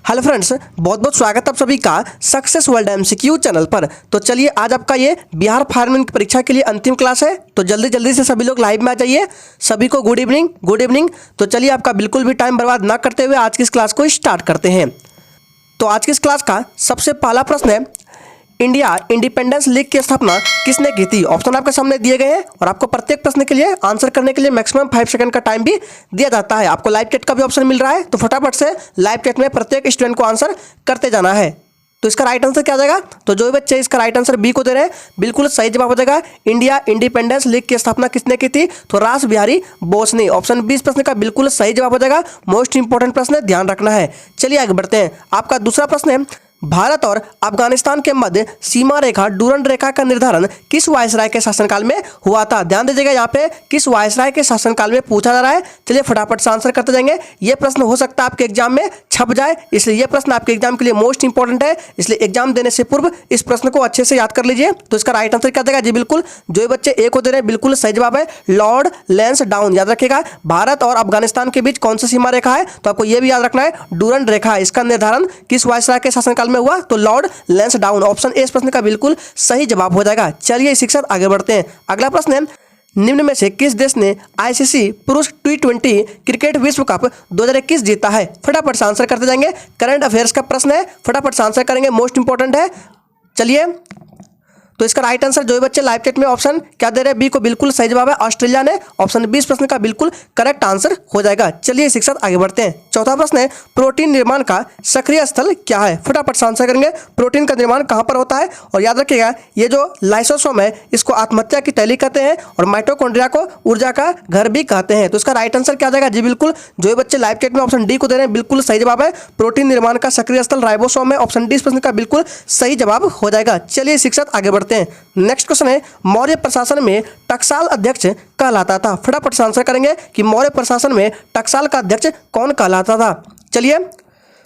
Hello friends, बहुत बहुत स्वागत है आप सभी का सक्सेस वर्ल्ड एमसीक्यू चैनल पर। तो चलिए, आज आपका ये बिहार फार्मिंग की परीक्षा के लिए अंतिम क्लास है। तो जल्दी जल्दी से सभी लोग लाइव में आ जाइए। सभी को गुड इवनिंग, गुड इवनिंग। तो चलिए, आपका बिल्कुल भी टाइम बर्बाद ना करते हुए आज की इस क्लास को स्टार्ट करते हैं। तो आज की इस क्लास का सबसे पहला प्रश्न है, इंडिया इंडिपेंडेंस लीग की स्थापना किसने की थी? ऑप्शन आपके सामने दिए गए हैं और आपको प्रत्येक प्रश्न के लिए आंसर करने के लिए मैक्सिमम 5 सेकंड का टाइम भी दिया जाता है। आपको लाइव चैट का भी ऑप्शन मिल रहा है, तो फटाफट से लाइव चैट में प्रत्येक स्टूडेंट को आंसर करते जाना है। तो इसका राइट आंसर क्या हो जाएगा? तो जो बच्चे इसका राइट आंसर बी को दे रहे हैं, बिल्कुल सही जवाब हो जाएगा। इंडिया इंडिपेंडेंस लीग की स्थापना किसने की थी? तो रास बिहारी बोस ने। ऑप्शन 20 प्रश्न का बिल्कुल सही जवाब हो जाएगा। मोस्ट इंपॉर्टेंट प्रश्न है, ध्यान रखना है। चलिए आगे बढ़ते हैं। आपका दूसरा प्रश्न है, भारत और अफगानिस्तान के मध्य सीमा रेखा डूरंड रेखा का निर्धारण किस वायसराय के शासनकाल में हुआ था? ध्यान दीजिएगा, यहाँ पे किस वायसराय के शासनकाल में पूछा जा रहा है। चलिए फटाफट से आंसर करते जाएंगे। ये प्रश्न हो सकता है आपके एग्जाम में छप जाए, इसलिए ये प्रश्न आपके एग्जाम के लिए मोस्ट इंपॉर्टेंट है। इसलिए एग्जाम देने से पूर्व इस प्रश्न को अच्छे से याद कर लीजिए। तो इसका राइट आंसर क्या देगा? जी बिल्कुल, जो बच्चे ए को दे रहे हैं बिल्कुल सही जवाब है, लॉर्ड लैंसडाउन। याद रखिएगा, भारत और अफगानिस्तान के बीच कौन सी सीमा रेखा है? तो आपको यह भी याद रखना है, डूरंड रेखा। इसका निर्धारण किस वायसराय के शासनकाल में हुआ? तो लॉर्ड लैंसडाउन। ऑप्शन ए इस प्रश्न का बिल्कुल सही जवाब हो जाएगा। चलिए इसी के साथ आगे बढ़ते हैं। अगला प्रश्न है, निम्न में से किस देश ने आईसीसी पुरुष T20 क्रिकेट विश्व कप 2021 जीता है? फटाफट से आंसर करते जाएंगे। करंट अफेयर्स का प्रश्न है, फटाफट से आंसर करेंगे, मोस्ट इंपॉर्टेंट है। चलिए, तो इसका राइट आंसर जो बच्चे लाइव चैट में ऑप्शन क्या दे रहे हैं, बी को बिल्कुल सही जवाब है, ऑस्ट्रेलिया ने। ऑप्शन 20 प्रश्न का बिल्कुल करेक्ट आंसर हो जाएगा। चलिए इसी के साथ आगे बढ़ते हैं। चौथा प्रश्न है, प्रोटीन निर्माण का सक्रिय स्थल क्या है? फटाफट से आंसर करेंगे। प्रोटीन का निर्माण कहां पर होता है? और याद रखिएगा, ये जो लाइसोसोम है इसको आत्महत्या की तैली कहते हैं और माइटोकॉन्ड्रिया को ऊर्जा का घर भी कहते हैं। तो इसका राइट आंसर क्या जाएगा? जी बिल्कुल, जो बच्चे लाइव चैट में ऑप्शन डी को दे रहे हैं बिल्कुल सही जवाब है, प्रोटीन निर्माण का सक्रिय स्थल राइबोसोम है। ऑप्शन डी प्रश्न का बिल्कुल सही जवाब हो जाएगा। चलिए इसी के साथ आगे बढ़ते हैं। नेक्स्ट क्वेश्चन है, मौर्य प्रशासन में टकसाल अध्यक्ष कहलाता था? फटाफट से आंसर करेंगे कि मौर्य प्रशासन में टकसाल का अध्यक्ष कौन कहलाता था। चलिए,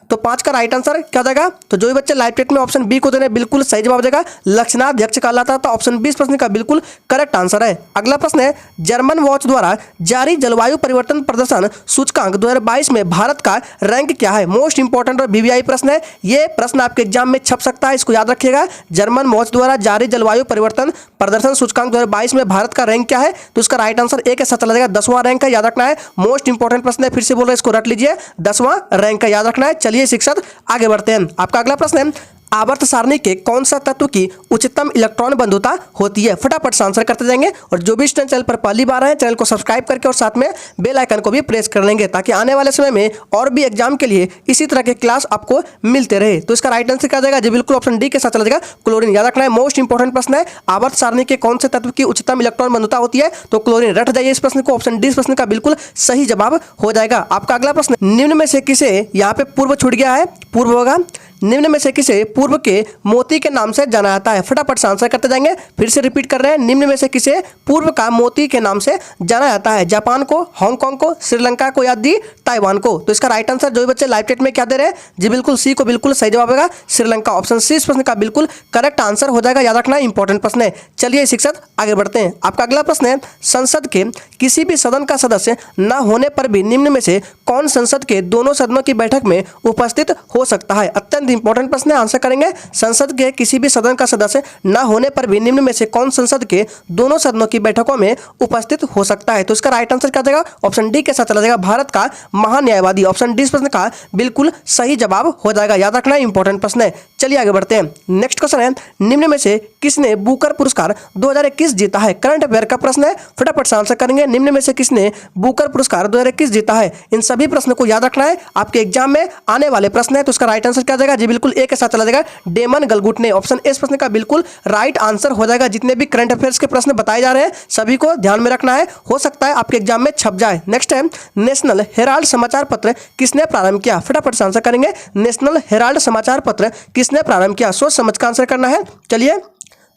तो 5 का राइट आंसर क्या जाएगा? तो जो भी बच्चे लाइव चैट में ऑप्शन बी को देने बिल्कुल सही जवाब देगा, लक्षणाध्यक्ष कहलाता था। ऑप्शन 20 प्रश्न का बिल्कुल करेक्ट आंसर है। अगला प्रश्न है, जर्मन वॉच द्वारा जारी जलवायु परिवर्तन प्रदर्शन सूचकांक 2022 में भारत का रैंक क्या है? मोस्ट इंपॉर्टेंट और वीवीआई प्रश्न है। ये प्रश्न आपके एग्जाम में छप सकता है, इसको याद रखिएगा। जर्मन वॉच द्वारा जारी जलवायु परिवर्तन प्रदर्शन सूचकांक 2022 में भारत का रैंक क्या है? तो इसका राइट आंसर ए के साथ चला जाएगा, 10वां रैंक है। याद रखना है, मोस्ट इंपॉर्टेंट प्रश्न है, फिर से बोल रहे हैं, इसको रट लीजिए, 10वां रैंक का याद रखना है। चलिए शिक्षक आगे बढ़ते हैं। आपका अगला प्रश्न है, आवर्त सारणी के कौन सा तत्व की उच्चतम इलेक्ट्रॉन बंधुता होती है? फटाफट से आंसर करते जाएंगे। और जो भी स्टूडेंट चैनल पर पहली बार है, चैनल को सब्सक्राइब करके और साथ में बेल आइकन को भी प्रेस कर लेंगे, ताकि आने वाले समय में और भी एग्जाम के लिए इसी तरह के क्लास आपको मिलते रहे। तो इसका राइट आंसर क्या जाएगा? जी बिल्कुल, ऑप्शन डी के साथ चला जाएगा, क्लोरीन। याद रखना है, मोस्ट इंपॉर्टेंट प्रश्न है, आवर्त सारणी के कौन से तत्व की उच्चतम इलेक्ट्रॉन बंधुता होती है? तो क्लोरीन। रट जाइए इस प्रश्न को, ऑप्शन डी प्रश्न का बिल्कुल सही जवाब हो जाएगा। आपका अगला प्रश्न, निम्न में से किसे, यहाँ पे पूर्व छूट गया है, पूर्व होगा, निम्न में से किसे पूर्व के मोती के नाम से जाना जाता है? फटाफट से आंसर करते जाएंगे। फिर से रिपीट कर रहे हैं, निम्न में से किसे पूर्व का मोती के नाम से जाना जाता है? जापान को, हांगकांग को, श्रीलंका को या दी ताइवान को? तो इसका राइट आंसर जो बच्चे लाइव चैट में क्या दे रहे हैं, जी बिल्कुल सी को बिल्कुल सही जवाब होगा, श्रीलंका। ऑप्शन सी इस प्रश्न का बिल्कुल करेक्ट आंसर हो जाएगा। याद रखना, इंपॉर्टेंट प्रश्न है। चलिए शिक्षक आगे बढ़ते हैं। आपका अगला प्रश्न है, संसद के किसी भी सदन का सदस्य न होने पर भी निम्न में से कौन संसद के दोनों सदनों की बैठक में उपस्थित हो सकता है? अत्यंत इंपॉर्टेंट प्रश्न है, आंसर करेंगे। संसद के किसी भी सदन का सदस्य न होने पर भी निम्न में से कौन संसद के दोनों सदनों की बैठकों में उपस्थित हो सकता है? तो इसका राइट आंसर क्या देगा? ऑप्शन डी के साथ चला जाएगा, भारत का महान्यायवादी। ऑप्शन डी प्रश्न का बिल्कुल सही जवाब हो जाएगा। याद रखना, इंपॉर्टेंट प्रश्न है। चलिए आगे बढ़ते हैं। नेक्स्ट क्वेश्चन है, निम्न में से किसने बुकर पुरस्कार 2021 जीता है? करंट अफेयर का प्रश्न है, फटाफट से आंसर करेंगे। निम्न में से किसने बुकर पुरस्कार 2021 जीता है? इन सभी प्रश्नों को याद रखना है, आपके एग्जाम में आने वाले प्रश्न है। तो इसका राइट आंसर क्या जाएगा? जी बिल्कुल ए के साथ चला जाएगा, डेमन गलगुट ने। ऑप्शन इस प्रश्न का बिल्कुल राइट आंसर हो जाएगा। जितने भी करंट अफेयर्स के प्रश्न बताए जा रहे हैं सभी को ध्यान में रखना है, हो सकता है आपके एग्जाम में छप जाए। नेक्स्ट है, नेशनल हेराल्ड समाचार पत्र किसने प्रारंभ किया? फटाफट से आंसर करेंगे। नेशनल हेराल्ड समाचार पत्र किसने प्रारंभ किया? सोच समझ कर आंसर करना है। चलिए,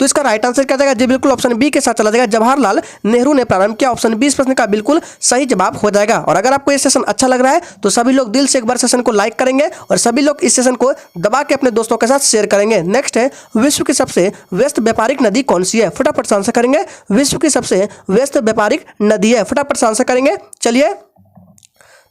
तो इसका राइट आंसर क्या जाएगा? जी बिल्कुल, ऑप्शन बी के साथ चला जाएगा, जवाहरलाल नेहरू ने प्रारंभ किया। ऑप्शन 20 प्रश्न का बिल्कुल सही जवाब हो जाएगा। और अगर आपको ये सेशन अच्छा लग रहा है तो सभी लोग दिल से एक बार सेशन को लाइक करेंगे और सभी लोग इस सेशन को दबा के अपने दोस्तों के साथ शेयर करेंगे। नेक्स्ट है, विश्व की सबसे व्यस्त व्यापारिक नदी कौन सी है? फटाफट से आंसर करेंगे। विश्व की सबसे व्यस्त व्यापारिक नदी है, फटाफट से आंसर करेंगे। चलिए,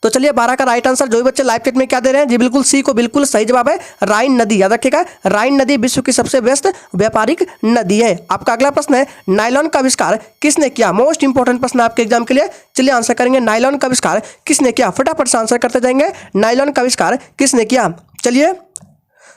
तो चलिए 12 का राइट आंसर जो भी बच्चे लाइव चैट में क्या दे रहे हैं जी बिल्कुल सी को बिल्कुल सही जवाब है राइन नदी। याद रखिएगा राइन नदी विश्व की सबसे व्यस्त व्यापारिक नदी है। आपका अगला प्रश्न है नायलॉन का आविष्कार किसने किया। मोस्ट इंपॉर्टेंट प्रश्न आपके एग्जाम के लिए। चलिए आंसर करेंगे नायलॉन का आविष्कार किसने किया, फटाफट से आंसर करते जाएंगे। नायलॉन का आविष्कार किसने किया। चलिए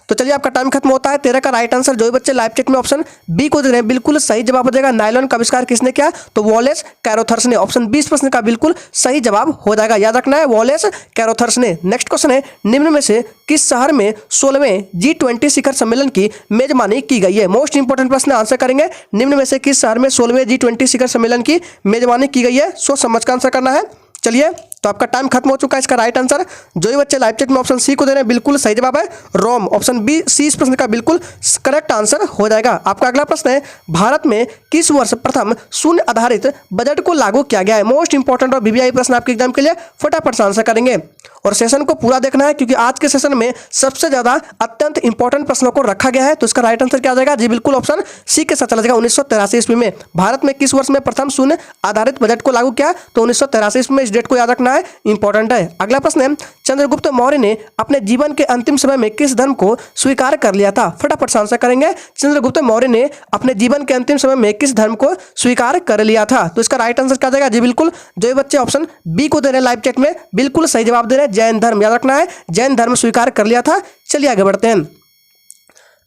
तो चलिए आपका टाइम खत्म होता है। 13 का राइट आंसर जो भी बच्चे लाइव चैट में ऑप्शन बी को दे रहे हैं बिल्कुल सही जवाब हो जाएगा। नायलॉन का आविष्कार किसने किया, तो वॉलेस कैरोथर्स ने। ऑप्शन 20 प्रश्न का बिल्कुल सही जवाब हो जाएगा, याद रखना है वॉलेस कैरोथर्स ने। नेक्स्ट क्वेश्चन है निम्न में से किस शहर में 16वें G20 शिखर सम्मेलन की मेजबानी की गई है। मोस्ट इंपॉर्टेंट प्रश्न आंसर करेंगे निम्न में से किस शहर में 16वें G20 शिखर सम्मेलन की मेजबानी की गई है। सोच समझ कर आंसर करना है। चलिए तो आपका टाइम खत्म हो चुका है। इसका राइट आंसर जो भी बच्चे लाइव चैट में ऑप्शन सी को दे रहे हैं बिल्कुल सही जवाब है रोम। ऑप्शन बी सी इस प्रश्न का बिल्कुल करेक्ट आंसर हो जाएगा। आपका अगला प्रश्न है भारत में किस वर्ष प्रथम शून्य आधारित बजट को लागू किया गया है। मोस्ट इंपॉर्टेंट और वीवीआई प्रश्न आपके एग्जाम के लिए, फटाफट से आंसर करेंगे और सेशन को पूरा देखना है क्योंकि आज के सेशन में सबसे ज्यादा अत्यंत इंपॉर्टेंट प्रश्नों को रखा गया है। तो इसका राइट आंसर क्या आ जाएगा जी बिल्कुल ऑप्शन सी के साथ चला जाएगा 1983 ईस्वी में। भारत में किस वर्ष में प्रथम शून्य आधारित बजट को लागू किया, तो 1983 ईस्वी में। इस डेट को याद रखना है, इंपॉर्टेंट है। अगला प्रश्न है चंद्रगुप्त मौर्य ने अपने जीवन के अंतिम समय में किस धर्म को स्वीकार कर लिया था। फटाफट से आंसर करेंगे चंद्रगुप्त मौर्य ने अपने जीवन के अंतिम समय में किस धर्म को स्वीकार कर लिया था। तो इसका राइट आंसर क्या आ जाएगा जी बिल्कुल जो बच्चे ऑप्शन बी को दे रहे हैं लाइव चैट में बिल्कुल सही जवाब दे रहे हैं जैन धर्म। याद रखना है जैन धर्म स्वीकार कर लिया था। चलिए आगे बढ़ते हैं।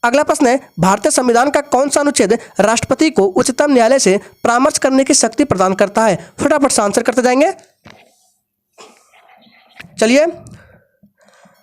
अगला प्रश्न है भारतीय संविधान का कौन सा अनुच्छेद राष्ट्रपति को उच्चतम न्यायालय से परामर्श करने की शक्ति प्रदान करता है। फटाफट से आंसर करते जाएंगे। चलिए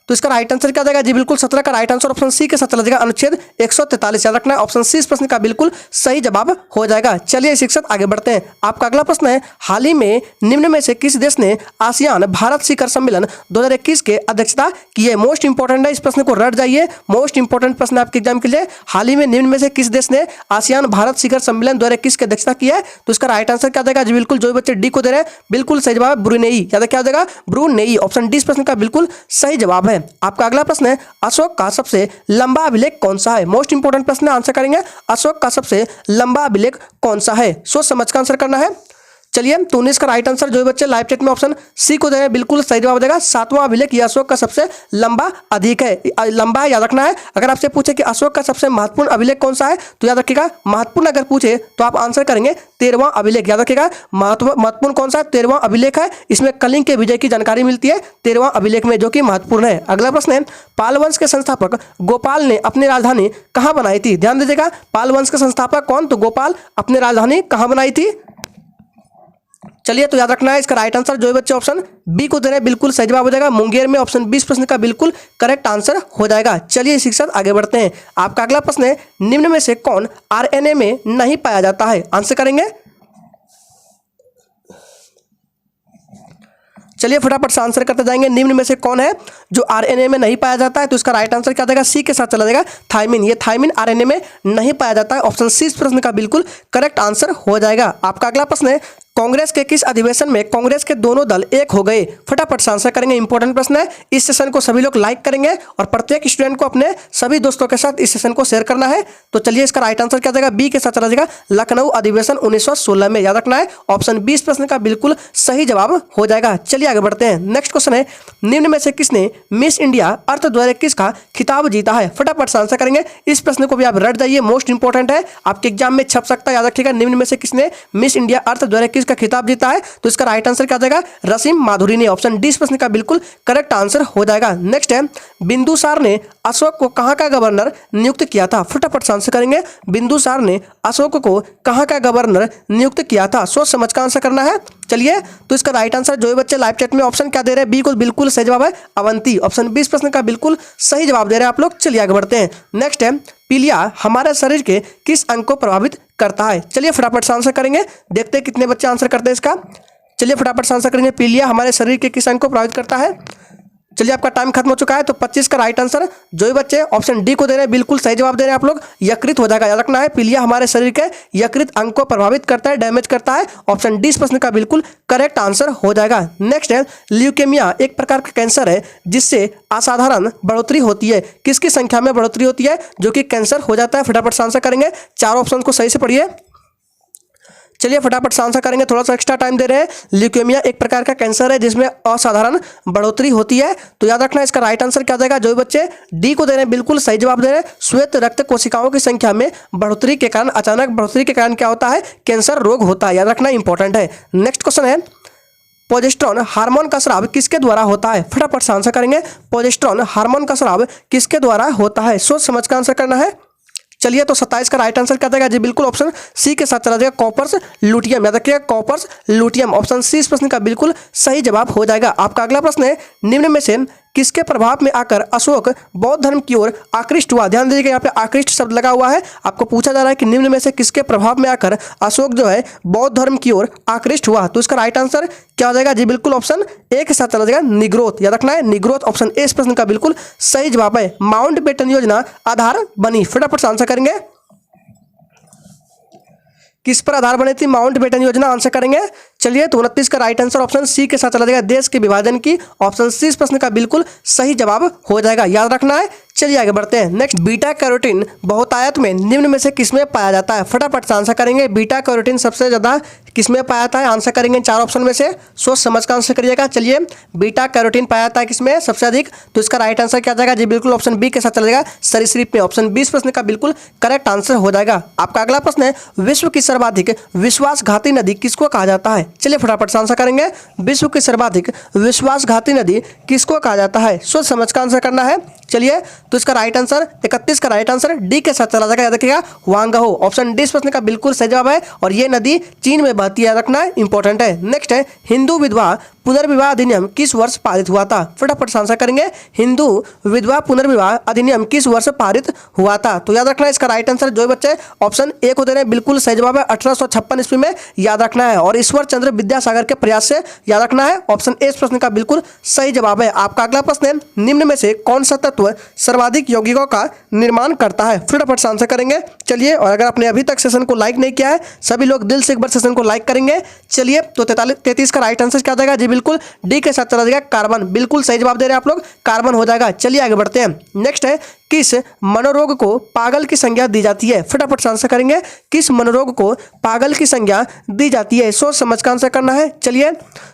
तो इसका राइट आंसर क्या आ जाएगा जी बिल्कुल 17 का राइट आंसर ऑप्शन सी के साथ चला जाएगा अनुच्छेद 143। याद रखना है ऑप्शन सी इस प्रश्न का बिल्कुल सही जवाब हो जाएगा। चलिए शिक्षक आगे बढ़ते हैं। आपका अगला प्रश्न है हाल ही में निम्न में से किस देश ने आसियान भारत शिखर सम्मेलन 2021 के अध्यक्षता की है। मोस्ट इंपॉर्टेंट है, इस प्रश्न को रट जाइए। मोस्ट इंपॉर्टेंट प्रश्न आपके एग्जाम के लिए, हाल ही में निम्न में से किस देश ने आसियान भारत शिखर सम्मेलन 2021 की अध्यक्षता की है। तो इसका राइट आंसर क्या आ जाएगा जी बिल्कुल जो बच्चे डी को दे रहे हैं बिल्कुल सही जवाब ब्रुनेई। याद क्या हो जाएगा ब्रुनेई। ऑप्शन डी इस प्रश्न का बिल्कुल सही जवाब है। आपका अगला प्रश्न है अशोक का सबसे लंबा अभिलेख कौन सा है। मोस्ट इंपॉर्टेंट प्रश्न आंसर करेंगे अशोक का सबसे लंबा अभिलेख कौन सा है। सोच समझ कर आंसर करना है। चलिए तो 19 का राइट आंसर जो बच्चे लाइव चैट में ऑप्शन सी को दें बिल्कुल सही जवाब देगा 7वां अभिलेख ये अशोक का सबसे लंबा अधिक है लंबा है। याद रखना है अगर आपसे पूछे कि अशोक का सबसे महत्वपूर्ण अभिलेख कौन सा है तो याद रखिएगा महत्वपूर्ण अगर पूछे तो आप आंसर करेंगे 13वां अभिलेख। याद रखिएगा महत्वपूर्ण कौन सा है 13वां अभिलेख है। इसमें कलिंग के विजय की जानकारी मिलती है 13वां अभिलेख में जो कि महत्वपूर्ण है। अगला प्रश्न है पाल वंश के संस्थापक गोपाल ने अपनी राजधानी कहाँ बनाई थी। ध्यान दीजिएगा पाल वंश के संस्थापक कौन, तो गोपाल अपनी राजधानी कहाँ बनाई थी। चलिए तो याद रखना है इसका राइट आंसर जो बच्चे ऑप्शन बी को दे रहे हैं बिल्कुल सही जवाब हो जाएगा मुंगेर में। ऑप्शन 20 प्रश्न का बिल्कुल करेक्ट आंसर हो जाएगा। चलिए शिक्षक आगे बढ़ते हैं। आपका अगला प्रश्न है निम्न में से कौन आरएनए में नहीं पाया जाता है। आंसर करेंगे। चलिए फटाफट से आंसर करते जाएंगे निम्न में से कौन है जो आरएनए में नहीं पाया जाता है। तो इसका राइट आंसर क्या देगा सी के साथ चला जाएगा थायमिन। ये थायमिन आरएनए में नहीं पाया जाता है। ऑप्शन सी इस प्रश्न का बिल्कुल करेक्ट आंसर हो जाएगा। आपका अगला प्रश्न है कांग्रेस के किस अधिवेशन में कांग्रेस के दोनों दल एक हो गए। फटाफट से आंसर करेंगे, इंपॉर्टेंट प्रश्न है। इस सेशन को सभी लोग लाइक करेंगे और प्रत्येक स्टूडेंट को अपने सभी दोस्तों के साथ इस सेशन को शेयर करना है। तो चलिए इसका राइट आंसर क्या जाएगा बी के साथ चला जाएगा लखनऊ अधिवेशन 1916 में। याद रखना है ऑप्शन 20 प्रश्न का बिल्कुल सही जवाब हो जाएगा। चलिए आगे बढ़ते हैं। नेक्स्ट क्वेश्चन है निम्न में से किसने मिस इंडिया अर्थ 2021 का खिताब जीता है। फटाफट से आंसर करेंगे। इस प्रश्न को भी आप रट जाइए, मोस्ट इंपॉर्टेंट है, आपके एग्जाम में छप सकता है। याद रखिएगा निम्न में से किसने मिस इंडिया अर्थ 2021 का खिताब जीता है। तो इसका राइट आंसर क्या जाएगा रसीम माधुरी ने। ऑप्शन डी इस प्रश्न का बिल्कुल करेक्ट आंसर हो जाएगा। नेक्स्ट है बिंदुसार ने अशोक को कहां का गवर्नर नियुक्त किया था। फटाफट से आंसर करेंगे बिंदुसार ने अशोक को कहां का गवर्नर नियुक्त किया था। सोच समझ का आंसर करना है। चलिए तो इसका राइट आंसर जो बच्चे लाइव चैट में ऑप्शन क्या दे रहे हैं बी को बिल्कुल सही जवाब है अवंती। ऑप्शन 20 प्रश्न का बिल्कुल सही जवाब दे रहे हैं आप लोग। चलिए आगे बढ़ते हैं। नेक्स्ट है पीलिया हमारे शरीर के किस अंग को प्रभावित करता है। चलिए फटाफट से आंसर करेंगे, देखते हैं कितने बच्चे आंसर करते हैं इसका। चलिए फटाफट से आंसर करेंगे पीलिया हमारे शरीर के किस अंग को प्रभावित करता है। चलिए आपका टाइम खत्म हो चुका है। तो 25 का राइट आंसर जो भी बच्चे ऑप्शन डी को दे रहे हैं बिल्कुल सही जवाब दे रहे हैं आप लोग यकृत हो जाएगा। याद रखना है पीलिया हमारे शरीर के यकृत अंग को प्रभावित करता है, डैमेज करता है। ऑप्शन डी इस प्रश्न का बिल्कुल करेक्ट आंसर हो जाएगा। नेक्स्ट है ल्यूकेमिया एक प्रकार का कैंसर है जिससे असाधारण बढ़ोतरी होती है। किसकी संख्या में बढ़ोतरी होती है जो कि कैंसर हो जाता है। फटाफट से आंसर करेंगे, चार ऑप्शन को सही से पढ़िए। चलिए फटाफट से आंसर करेंगे, थोड़ा सा एक्स्ट्रा टाइम दे रहे हैं। ल्यूकेमिया एक प्रकार का कैंसर है जिसमें असाधारण बढ़ोतरी होती है, तो याद रखना इसका राइट आंसर क्या जाएगा। जो बच्चे डी को दे रहे हैं बिल्कुल सही जवाब दे रहे हैं। श्वेत रक्त कोशिकाओं की संख्या में बढ़ोतरी के कारण, अचानक बढ़ोतरी के कारण क्या होता है, कैंसर रोग होता है, याद रखना इंपॉर्टेंट है। नेक्स्ट क्वेश्चन है प्रोजेस्टेरोन हार्मोन का स्राव किसके द्वारा होता है, फटाफट से आंसर करेंगे। प्रोजेस्टेरोन हार्मोन का स्राव किसके द्वारा होता है, सोच समझ कर आंसर करना है। चलिए तो 27 का राइट आंसर क्या जाएगा जी, बिल्कुल ऑप्शन सी के साथ चला जाएगा, कॉपर्स लूटियम। याद रखिएगा कॉपर्स लूटियम, ऑप्शन सी इस प्रश्न का बिल्कुल सही जवाब हो जाएगा। आपका अगला प्रश्न है निम्न में से किसके प्रभाव में आकर अशोक बौद्ध धर्म की ओर आकृष्ट हुआ। ध्यान दीजिएगा यहाँ पे आकृष्ट शब्द लगा हुआ है, आपको पूछा जा रहा है कि निम्न में से किसके प्रभाव में आकर अशोक जो है बौद्ध धर्म की ओर आकृष्ट हुआ, तो इसका राइट आंसर क्या हो जाएगा जी, बिल्कुल ऑप्शन ए के साथ चला जाएगा निग्रोथ। याद रखना है निग्रोथ, ऑप्शन ए इस प्रश्न का बिल्कुल सही जवाब है। माउंटबेटन योजना आधार बनी, फटाफट से आंसर करेंगे। किस पर आधार बनी थी माउंटबेटन योजना, आंसर करेंगे। चलिए तो 29 का राइट आंसर ऑप्शन सी के साथ चला जाएगा, देश के विभाजन की, ऑप्शन सी इस प्रश्न का बिल्कुल सही जवाब हो जाएगा, याद रखना है। चलिए आगे बढ़ते हैं। नेक्स्ट, बीटा कैरोटीन बहुतायत में निम्न में से किसमें पाया जाता है, फटाफट से आंसर करेंगे। बीटा कैरोटीन सबसे ज्यादा किसमें पाया जाता है, आंसर करेंगे चार ऑप्शन में से, सोच समझ कर आंसर करिएगा। चलिए बीटा कैरोटीन पाया जाता है किसमें सबसे अधिक, तो इसका राइट आंसर क्या जाएगा जी, बिल्कुल ऑप्शन बी के साथ चलेगा, सरीसृप में, ऑप्शन 20 प्रश्न का बिल्कुल करेक्ट आंसर हो जाएगा। आपका अगला प्रश्न है विश्व की सर्वाधिक विश्वासघाती नदी किसको कहा जाता है, चलिए फटाफट से आंसर करेंगे। विश्व की सर्वाधिक विश्वासघाती नदी किसको कहा जाता है, सोच समझ कर आंसर करना है। चलिए तो इसका राइट आंसर 31 का राइट आंसर डी के साथ चला जाएगा, याद रखिएगा वांगहो, ऑप्शन डी इस प्रश्न का बिल्कुल सही जवाब है, और ये नदी चीन में बहती है, रखना इंपॉर्टेंट है। नेक्स्ट है हिंदू विधवा पुनर्विवाह अधिनियम किस वर्ष पारित हुआ था, फटाफट से आंसर करेंगे। हिंदू विधवा पुनर्विवाह अधिनियम किस वर्ष पारित हुआ था, तो याद रखना है इसका राइट आंसर जो बच्चे ऑप्शन ए को दे रहे हैं बिल्कुल सही जवाब है, 1856 ईस्वी में, याद रखना है, और ईश्वर चंद्र विद्यासागर के प्रयास से, याद रखना है, ऑप्शन ए इस प्रश्न का बिल्कुल सही जवाब है। आपका अगला प्रश्न है निम्न में से कौन सा तत्व सर्वाधिक यौगिकों का निर्माण करता है, फटाफट से आंसर करेंगे। चलिए, और अगर आपने अभी तक सेशन को लाइक नहीं किया है, सभी लोग दिल से एक बार सेशन को लाइक करेंगे। चलिए तो 33 का राइट आंसर क्या जाएगा जी, बिल्कुल डी के साथ चला जाएगा कार्बन, बिल्कुल सही जवाब दे रहे हैं आप लोग, कार्बन हो जाएगा। चलिए आगे बढ़ते हैं। नेक्स्ट है किस मनोरोग को पागल की संज्ञा दी जाती है, फटाफट से आंसर करेंगे। किस मनोरोग को पागल की संज्ञा दी जाती है, सोच समझ कर आंसर करना है। चलिए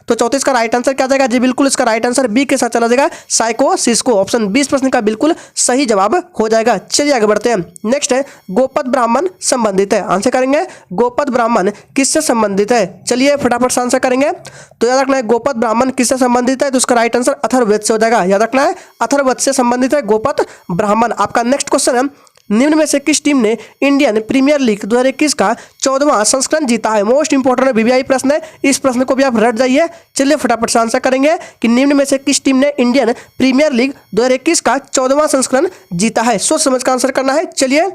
तो 34 का राइट आंसर क्या जाएगा जी, बिल्कुल इसका राइट आंसर बी के साथ चला जाएगा साइकोसिस को, ऑप्शन 20 प्रश्न का बिल्कुल सही जवाब हो जाएगा। चलिए आगे बढ़ते हैं। नेक्स्ट है गोपद ब्राह्मण संबंधित है, आंसर करेंगे गोपद ब्राह्मण किससे संबंधित है, चलिए फटाफट से आंसर करेंगे। तो याद रखना है गोपद ब्राह्मण किससे संबंधित है, तो उसका राइट आंसर अथर्ववेद से हो जाएगा, याद रखना है अथर्ववेद से संबंधित है गोपद ब्राह्मण। आपका नेक्स्ट क्वेश्चन है निम्न में से किस टीम ने इंडियन प्रीमियर लीग 2021 का 14वां संस्करण जीता है, मोस्ट इंपोर्टेंट वीवीआई प्रश्न है, इस प्रश्न को भी आप रट जाइए। चलिए फटाफट से आंसर करेंगे कि निम्न में से किस टीम ने इंडियन प्रीमियर लीग 2021 का 14वां संस्करण जीता है, सोच समझ कर आंसर करना है। चलिए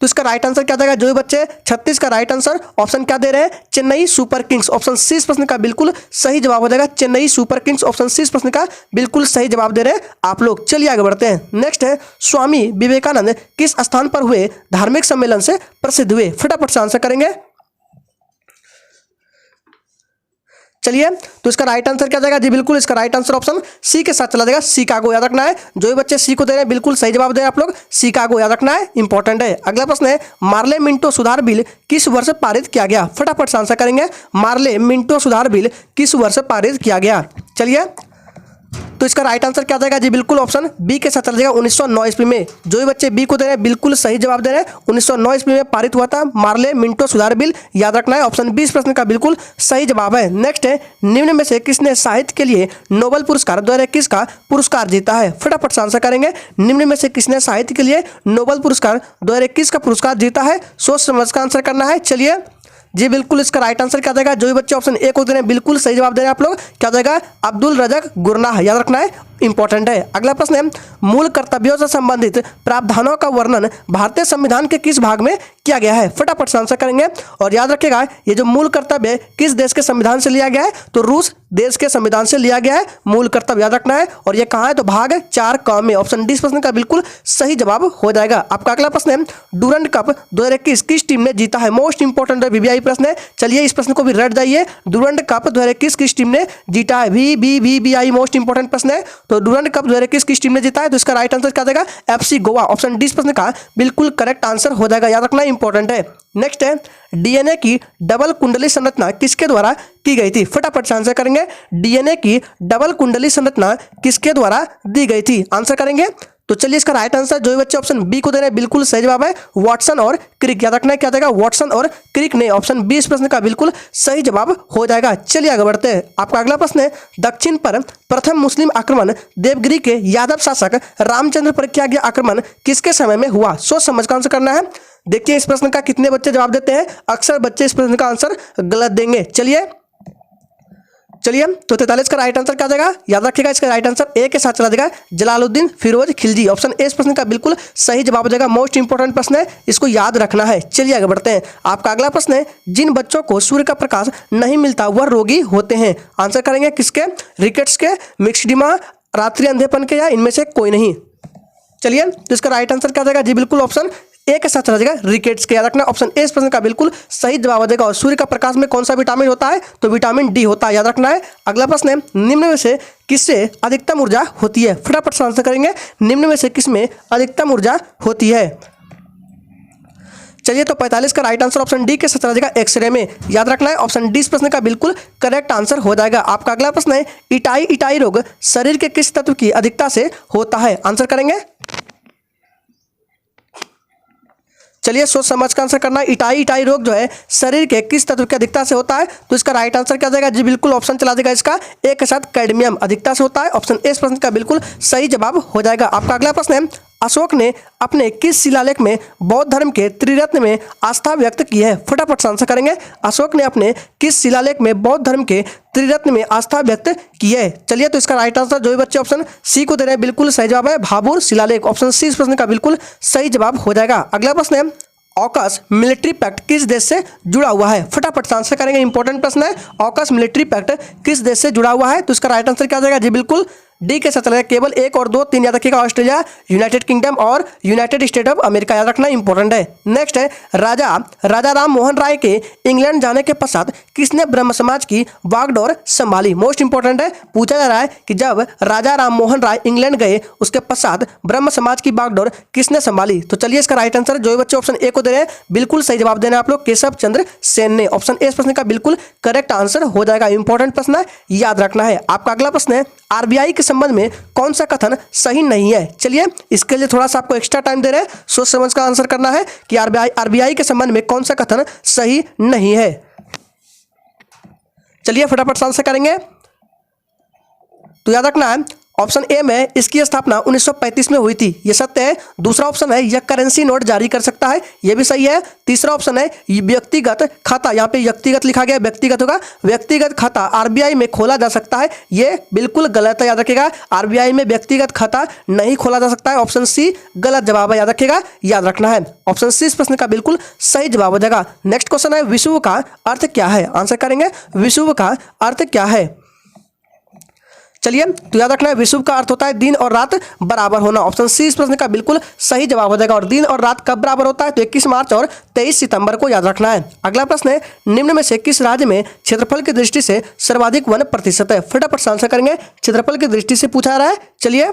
तो इसका राइट आंसर क्या जाएगा, जो बच्चे 36 का राइट आंसर ऑप्शन क्या दे रहे हैं, Chennai Super Kings, option C इस प्रश्न का बिल्कुल सही जवाब हो जाएगा, Chennai Super Kings, option C इस प्रश्न का बिल्कुल सही जवाब दे रहे हैं आप लोग। चलिए आगे बढ़ते हैं। नेक्स्ट है स्वामी विवेकानंद किस स्थान पर हुए धार्मिक सम्मेलन से प्रसिद्ध हुए, फटाफट से आंसर करेंगे। चलिए तो इसका राइट आंसर क्या जाएगा जी, बिल्कुल इसका राइट आंसर ऑप्शन सी के साथ चला जाएगा शिकागो, याद रखना है। जो भी बच्चे सी को दे रहे हैं बिल्कुल सही जवाब दे रहे हैं आप लोग, शिकागो, याद रखना है इंपॉर्टेंट है। अगला प्रश्न है मार्ले मिंटो सुधार बिल किस वर्ष पारित किया गया, फटाफट से आंसर करेंगे। मार्ले मिंटो सुधार बिल किस वर्ष पारित किया गया, चलिए तो इसका राइट आंसर क्या जाएगा जी, बिल्कुल ऑप्शन बी के साथ चला जाएगा 1909 ईस्वी में। जो भी बच्चे बी को दे रहे हैं बिल्कुल सही जवाब दे रहे हैं, 1909 ईस्वी में पारित हुआ था मार्ले मिंटो सुधार बिल, याद रखना है, ऑप्शन 20 प्रश्न का बिल्कुल सही जवाब है। नेक्स्ट है निम्न में से किसने साहित्य के लिए नोबेल पुरस्कार 2021 का पुरस्कार जीता है, फटाफट से आंसर करेंगे। निम्न में से किसने साहित्य के लिए नोबेल पुरस्कार 2021 का पुरस्कार जीता है, सोच समझ कर आंसर करना है। चलिए जी बिल्कुल इसका राइट आंसर क्या जाएगा, जो भी बच्चे ऑप्शन ए को दे रहे हैं बिल्कुल सही जवाब दे रहे हैं आप लोग, क्या जाएगा अब्दुल रज़ाक गुरनाह, याद रखना है इंपॉर्टेंट है। अगला प्रश्न है मूल कर्तव्यों से संबंधित प्रावधानों का वर्णन भारतीय संविधान के किस भाग में किया गया है, फटाफट से आंसर करेंगे। और याद रखिएगा ये जो मूल कर्तव्य किस देश के संविधान से लिया गया है, तो रूस देश के संविधान से लिया गया है मूल कर्तव्य, याद रखना है। और ये कहाँ है, तो भाग 4 क में, ऑप्शन डी प्रश्न का बिल्कुल सही जवाब हो जाएगा। आपका अगला प्रश्न है डूरंड कप 2021 किस टीम ने जीता है, मोस्ट इंपोर्टेंट वीवीआई प्रश्न है। चलिए इस प्रश्न को भी रट जाइए, डूरंड कप 2021 किस टीम ने जीता है, VBBI मोस्ट इंपोर्टेंट प्रश्न है। तो डूरंड कप 2021 किस टीम ने जीता है, तो इसका राइट आंसर क्या जाएगा, FC गोवा, ऑप्शन डी प्रश्न का बिल्कुल करेक्ट आंसर हो जाएगा, याद रखना है इंपॉर्टेंट है। नेक्स्ट है डीएनए की डबल कुंडली संरचना किसके द्वारा की गई थी? फटाफट से आंसर करेंगे। डीएनए की डबल कुंडली संरचना किसके द्वारा दी गई थी? आंसर करेंगे। तो चलिए इसका राइट आंसर जो बच्चे ऑप्शन बी को दे रहे हैं बिल्कुल सही जवाब है, वाटसन और क्रिक। याद रखना है क्या देगा? वाटसन और क्रिक ने। ऑप्शन बी इस प्रश्न का बिल्कुल सही जवाब हो जाएगा। चलिए आगे बढ़ते हैं। आपका अगला प्रश्न है दक्षिण पर प्रथम मुस्लिम आक्रमण देवगिरी के यादव शासक रामचंद्र पर किया गया आक्रमण किसके समय में हुआ? सोच समझ कर आंसर करना है। देखिए इस प्रश्न का कितने बच्चे जवाब देते हैं। अक्सर बच्चे इस प्रश्न का आंसर गलत देंगे। चलिए तो 43 का राइट आंसर क्या जाएगा? याद रखिएगा इसका राइट आंसर ए के साथ चला जाएगा, जलालुद्दीन फिरोज खिलजी। ऑप्शन ए इस प्रश्न का बिल्कुल सही जवाब हो जाएगा। मोस्ट इंपोर्टेंट प्रश्न है, इसको याद रखना है। चलिए आगे बढ़ते हैं। आपका अगला प्रश्न है जिन बच्चों को सूर्य का प्रकाश नहीं मिलता वह रोगी होते हैं। आंसर करेंगे किसके? रिकेट्स के, मिक्सडिमा, रात्रि अंधेपन के, या इनमें से कोई नहीं। चलिए तो इसका राइट आंसर क्या जाएगा? जी बिल्कुल ऑप्शन ए के साथ चला जाएगा, रिकेट्स के। याद रखना ऑप्शन ए इस प्रश्न का बिल्कुल सही जवाब हो जाएगा। और सूर्य का प्रकाश में कौन सा विटामिन होता है? तो विटामिन डी होता है। याद रखना है। अगला प्रश्न है निम्न में से किससे अधिकतम ऊर्जा होती है? फटाफट से आंसर करेंगे। निम्न में से किसमें अधिकतम ऊर्जा होती है? चलिए तो 45 का राइट आंसर ऑप्शन डी के साथ चला जाएगा, एक्सरे में। याद रखना है ऑप्शन डी इस प्रश्न का बिल्कुल करेक्ट आंसर हो जाएगा। आपका अगला प्रश्न है इटाई रोग शरीर के किस तत्व की अधिकता से होता है? आंसर करेंगे। चलिए सोच समझ कर आंसर करना है। इटाई रोग जो है शरीर के किस तत्व की अधिकता से होता है? तो इसका राइट आंसर क्या जाएगा? जी बिल्कुल ऑप्शन चला जाएगा इसका ए के साथ, कैडमियम अधिकता से होता है। ऑप्शन ए इस प्रश्न का बिल्कुल सही जवाब हो जाएगा। आपका अगला प्रश्न है अशोक ने अपने किस शिलालेख में बौद्ध धर्म के त्रिरत्न में आस्था व्यक्त की है? फटाफट से आंसर करेंगे। अशोक ने अपने किस शिलालेख में बौद्ध धर्म के त्रिरत्न में आस्था व्यक्त की है? चलिए तो इसका राइट आंसर जो भी बच्चे ऑप्शन सी को दे रहे हैं बिल्कुल सही जवाब है, भाभूर शिलालेख। ऑप्शन सी इस प्रश्न का बिल्कुल सही जवाब हो जाएगा। अगला प्रश्न है ऑकस मिलिट्री पैक्ट किस देश से जुड़ा हुआ है? फटाफट से आंसर करेंगे। इंपॉर्टेंट प्रश्न है, ऑकस मिलिट्री पैक्ट किस देश से जुड़ा हुआ है? तो इसका राइट आंसर क्या आ जाएगा? जी बिल्कुल डी के साथ चलेगा। केवल एक और दो, तीन याद रखिएगा, ऑस्ट्रेलिया, यूनाइटेड किंगडम और यूनाइटेड स्टेट ऑफ अमेरिका। याद रखना इंपॉर्टेंट है। नेक्स्ट है राजा राम मोहन राय के इंग्लैंड जाने के पश्चात किसने ब्रह्म समाज की बागडोर संभाली? मोस्ट इंपॉर्टेंट है, पूछा जा रहा है कि जब राजा राम मोहन राय इंग्लैंड गए उसके पश्चात ब्रह्म समाज की बागडोर किसने संभाली? तो चलिए इसका राइट आंसर जो बच्चे ऑप्शन ए को दे रहे हैं बिल्कुल सही जवाब देना आप लोग, केशव चंद्र सेन ने। ऑप्शन ए इस प्रश्न का बिल्कुल करेक्ट आंसर हो जाएगा। इंपॉर्टेंट प्रश्न है, याद रखना है। आपका अगला प्रश्न है आरबीआई के संबंध में कौन सा कथन सही नहीं है? चलिए इसके लिए थोड़ा सा आपको एक्स्ट्रा टाइम दे रहे हैं, सोच समझ कर आंसर करना है कि आरबीआई के संबंध में कौन सा कथन सही नहीं है। चलिए फटाफट से आंसर करेंगे। तो याद रखना है ऑप्शन ए में इसकी स्थापना 1935 में हुई थी, यह सत्य है। दूसरा ऑप्शन है यह करेंसी नोट जारी कर सकता है, यह भी सही है। तीसरा ऑप्शन है व्यक्तिगत खाता, यहाँ पे व्यक्तिगत लिखा गया, व्यक्तिगत होगा, व्यक्तिगत खाता आरबीआई में खोला जा सकता है, यह बिल्कुल गलत है। याद रखिएगा आरबीआई में व्यक्तिगत खाता नहीं खोला जा सकता है। ऑप्शन सी गलत जवाब है, याद रखिएगा, याद रखना है। ऑप्शन सी इस प्रश्न का बिल्कुल सही जवाब हो जाएगा। नेक्स्ट क्वेश्चन है विषुव का अर्थ क्या है? आंसर करेंगे विषुव का अर्थ क्या है। चलिए तो याद रखना है विषुव का अर्थ होता है दिन और रात बराबर होना। ऑप्शन सी इस प्रश्न का बिल्कुल सही जवाब हो जाएगा। और दिन और रात कब बराबर होता है? तो 21 मार्च और 23 सितंबर को, याद रखना है। अगला प्रश्न है निम्न में से किस राज्य में क्षेत्रफल की दृष्टि से सर्वाधिक वन प्रतिशत है? फटाफट आंसर करेंगे। क्षेत्रफल की दृष्टि से पूछा रहा है। चलिए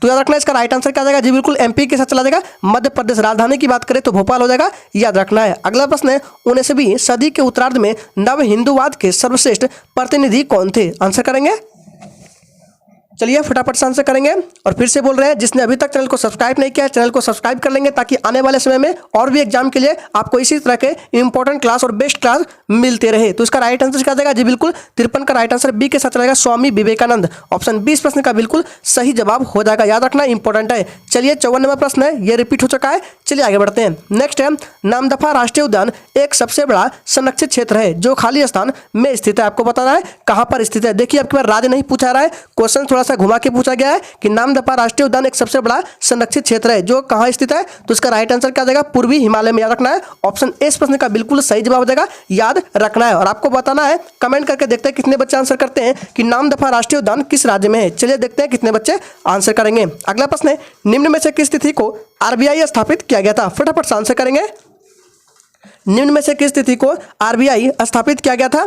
तो याद रखना इसका राइट आंसर क्या जाएगा? जी बिल्कुल एमपी के साथ चला जाएगा, मध्य प्रदेश। राजधानी की बात करें तो भोपाल हो जाएगा, याद रखना है। अगला प्रश्न है 19वीं सदी के उत्तरार्ध में नव हिंदूवाद के सर्वश्रेष्ठ प्रतिनिधि कौन थे? आंसर करेंगे। चलिए फटाफट से आंसर करेंगे। और फिर से बोल रहे हैं जिसने अभी तक चैनल को सब्सक्राइब नहीं किया है चैनल को सब्सक्राइब कर लेंगे, ताकि आने वाले समय में और भी एग्जाम के लिए आपको इसी तरह के इंपॉर्टेंट क्लास और बेस्ट क्लास मिलते रहे। तो इसका राइट आंसर क्या जाएगा? जी बिल्कुल 53 का राइट आंसर बी के साथ चलेगा, स्वामी विवेकानंद। ऑप्शन 20 प्रश्न का बिल्कुल सही जवाब हो जाएगा, याद रखना इंपॉर्टेंट है। चलिए 54वां प्रश्न है, ये रिपीट हो चुका है। चलिए आगे बढ़ते हैं। नेक्स्ट है नामदफा राष्ट्रीय उद्यान एक सबसे बड़ा संरक्षित क्षेत्र है जो खाली स्थान में स्थित है। आपको बताना है कहां पर स्थित है। देखिए आपके बार राज्य नहीं पूछा रहा है, क्वेश्चन थोड़ा सा घुमा के पूछा गया है कि नामदफा राष्ट्रीय उद्यान एक सबसे बड़ा संरक्षित क्षेत्र है जो कहां स्थित है। तो इसका राइट आंसर क्या जाएगा? पूर्वी हिमालय में, याद रखना है। ऑप्शन ए इस प्रश्न का बिल्कुल सही जवाब हो जाएगा, याद रखना है। और आपको बताना है, कमेंट करके देखते हैं कितने बच्चे आंसर करते हैं कि नामदफा राष्ट्रीय उद्यान किस राज्य में है। चलिए देखते हैं कितने बच्चे आंसर करेंगे। अगला प्रश्न है निम्न में से किस तिथि को आरबीआई स्थापित किया गया था? फटाफट से आंसर करेंगे। निम्न में से किस तिथि को आरबीआई स्थापित किया गया था?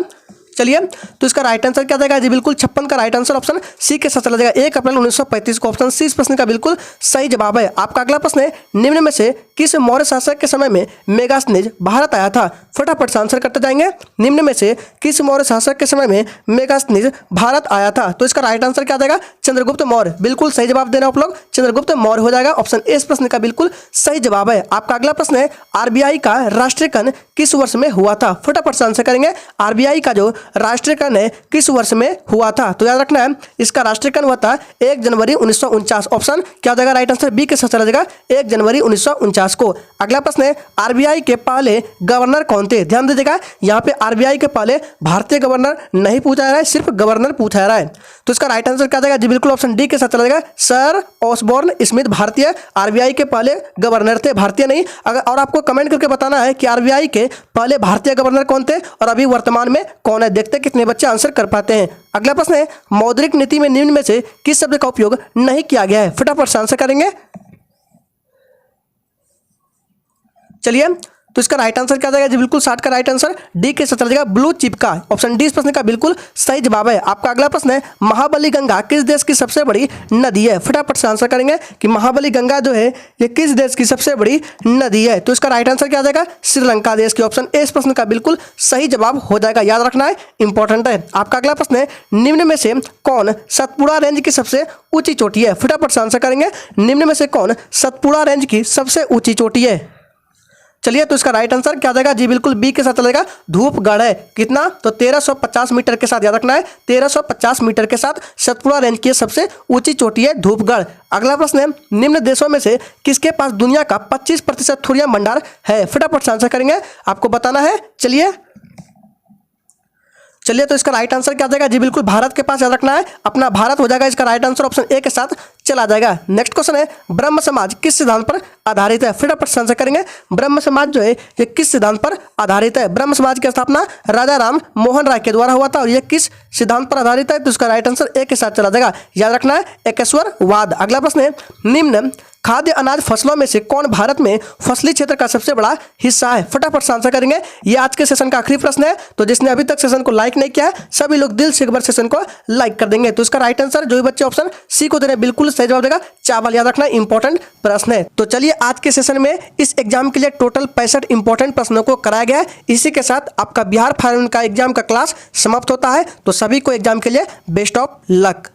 चलिए, तो इसका राइट आंसर क्या जाएगा जी, बिल्कुल 56 का राइट आंसर ऑप्शन सी के साथ चला जाएगा। 1 अप्रैल 1935 को ऑप्शन सी इस प्रश्न का बिल्कुल सही जवाब है। आपका अगला प्रश्न है, निम्न में से किस मौर्य शासक के समय में मेगास्थनीज भारत आया था? फटाफट से आंसर करते जाएंगे। निम्न में से किस मौर्य शासक के समय में मेगास्थनीज भारत आया था? तो इसका राइट आंसर क्या जाएगा, चंद्रगुप्त मौर्य। बिल्कुल सही जवाब देना आप लोग, चंद्रगुप्त मौर्य हो जाएगा। ऑप्शन ए इस प्रश्न का बिल्कुल सही जवाब है। आपका अगला प्रश्न है, आरबीआई का राष्ट्रीयकरण किस वर्ष में हुआ था? फटाफट से आंसर करेंगे। आरबीआई का जो राष्ट्रीयकरण है किस वर्ष में हुआ था? तो याद रखना है, इसका राष्ट्रीयकरण हुआ था 1 जनवरी 1949। ऑप्शन क्या हो जाएगा, राइट आंसर बी के साथ चला जाएगा, 1 जनवरी 1949 को। अगला प्रश्न है, आरबीआई के पहले गवर्नर कौन थे? ध्यान दीजिएगा, यहाँ पे आरबीआई के पहले भारतीय गवर्नर नहीं पूछा जा रहा है, सिर्फ गवर्नर पूछा जा रहा है। तो इसका राइट आंसर क्या जाएगा जी, बिल्कुल ऑप्शन डी के साथ चला जाएगा, सर ऑसबोर्न स्मिथ। भारतीय आरबीआई के पहले गवर्नर थे, भारतीय नहीं। अगर और आपको कमेंट करके बताना है कि आरबीआई के पहले भारतीय गवर्नर कौन थे और अभी वर्तमान में कौन है। देखते हैं कितने बच्चे आंसर कर पाते हैं। अगला प्रश्न है, मौद्रिक नीति में निम्न में से किस शब्द का उपयोग नहीं किया गया है? फटाफट से आंसर करेंगे। चलिए, तो इसका राइट आंसर क्या जाएगा जी, बिल्कुल 60 का राइट आंसर डी के साथ चला जाएगा, ब्लू चिप का। ऑप्शन डी इस प्रश्न का बिल्कुल सही जवाब है। आपका अगला प्रश्न है, महाबली गंगा किस देश की सबसे बड़ी नदी है? फटाफट से आंसर करेंगे कि महाबली गंगा जो है ये किस देश की सबसे बड़ी नदी है? तो इसका राइट आंसर क्या जाएगा, श्रीलंका देश की। ऑप्शन ए इस प्रश्न का बिल्कुल सही जवाब हो जाएगा, याद रखना है, इंपॉर्टेंट है। आपका अगला प्रश्न है, निम्न में से कौन सतपुड़ा रेंज की सबसे ऊंची चोटी है? फटाफट से आंसर करेंगे। निम्न में से कौन सतपुड़ा रेंज की सबसे ऊंची चोटी है? चलिए, तो इसका राइट आंसर क्या जाएगा जी, बिल्कुल बी के साथ चलेगा, धूपगढ़ है। कितना? तो 1350 मीटर के साथ, याद रखना है, 1350 मीटर के साथ सतपुड़ा रेंज की सबसे ऊंची चोटी है धूपगढ़। अगला प्रश्न है, निम्न देशों में से किसके पास दुनिया का 25% थोरियम भंडार है? फटाफट से आंसर करेंगे, आपको बताना है। चलिए, तो इसका राइट आंसर क्या जाएगा जी, बिल्कुल भारत के पास, याद रखना है, अपना भारत हो जाएगा इसका राइट आंसर। ऑप्शन ए के साथ चला जाएगा। नेक्स्ट क्वेश्चन है, ब्रह्म समाज किस सिद्धांत पर आधारित है? फटाफट से आंसर करेंगे। ब्रह्म समाज जो है ये किस सिद्धांत पर आधारित है? ब्रह्म समाज की स्थापना राजा राम मोहन राय के द्वारा हुआ था और ये किस सिद्धांत पर आधारित है? तो इसका राइट आंसर ए के साथ चला जाएगा, याद रखना है, एकेश्वरवाद। अगला प्रश्न है, निम्न खाद्य अनाज फसलों में से कौन भारत में फसली क्षेत्र का सबसे बड़ा हिस्सा है? फटाफट से आंसर करेंगे। ये आज के सेशन का आखिरी प्रश्न है, तो जिसने अभी तक सेशन को लाइक नहीं किया है सभी लोग दिल से एक बार सेशन को लाइक कर देंगे। तो इसका राइट आंसर जो भी बच्चे ऑप्शन सी को दे रहे हैं बिल्कुल सही जवाब देगा, चावल। याद रखना, इंपॉर्टेंट प्रश्न है। तो चलिए, आज के सेशन में इस एग्जाम के लिए टोटल 65 इंपॉर्टेंट प्रश्नों को कराया गया है। इसी के साथ आपका बिहार फार्मन का एग्जाम का क्लास समाप्त होता है। तो सभी को एग्जाम के लिए बेस्ट ऑफ लक।